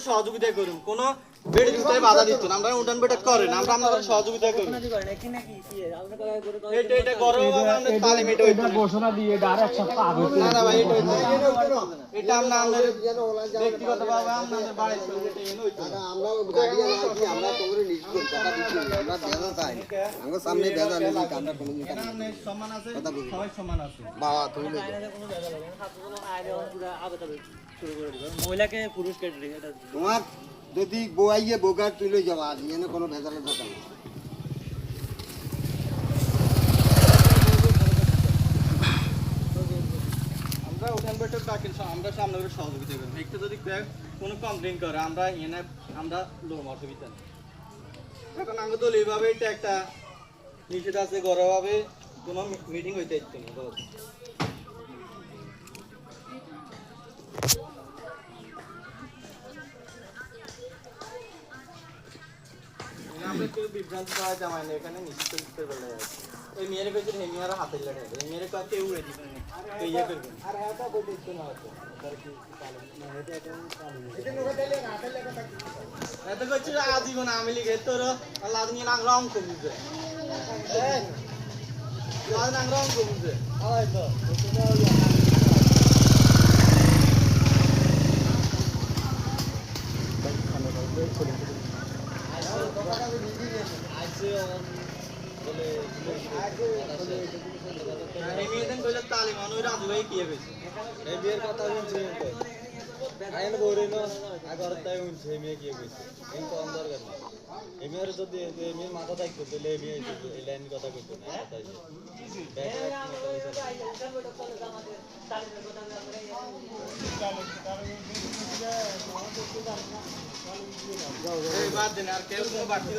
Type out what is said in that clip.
সহযোগিতা করুন কোন বাধা দিত না আমরা উঠান বৈঠক করেন আমরা আপনাদের সহযোগিতা করি ঘোষণা দিয়ে আর এক সপ্তাহ আগে এটা আমরা ব্যক্তিগতভাবে আমাদের বাড়ি আমরা গাড়ি আছি আমরা তোমরা নিশ্চিত কথা দিচ্ছি আমরা দেনা চাই আমরা সামনে দেনা নেই আমরা কোনো দিন সম্মান আছে সবাই সম্মান আছে বাবা তুমি মহিলাকে পুরুষ কেটে রেখে তোমার যদি বউাইয়ে বোগার তুলে যাওয়া আজ এনে কোনো ভেজালের দরকার নেই আমরা উঠান বৈঠক ডাকেন আমরা সামনে করে সহযোগিতা করব একটু যদি কোনো কমপ্লেইন করে আমরা এনে আমরা লোক অসুবিধা নেই এখন আমরা দল এইভাবে এটা একটা নিষেধ আছে ঘরোয়াভাবে কোনো মিটিং হইতে দিতে না আমরা কেউ বিভ্রান্ত করা যায় না এখানে নিশ্চিত করতে বলে এই মেয়ের কাছে হেমিয়ার হাতে লড়ে এই মেয়ের কাছে কেউ উড়ে দিবেন না তো ইয়া করবেন আর এটা বলতে ইচ্ছে না হতো এটা কইছে আজীবন আমি লিখে তোর আল্লাহ নিয়ে নাং রং কমিছে এই আল্লাহ নাং রং কমিছে আয় তো মাথা থাকতো লাইন কথা কইতো না বাদ দেন আর কেউ কোনো বাড়তি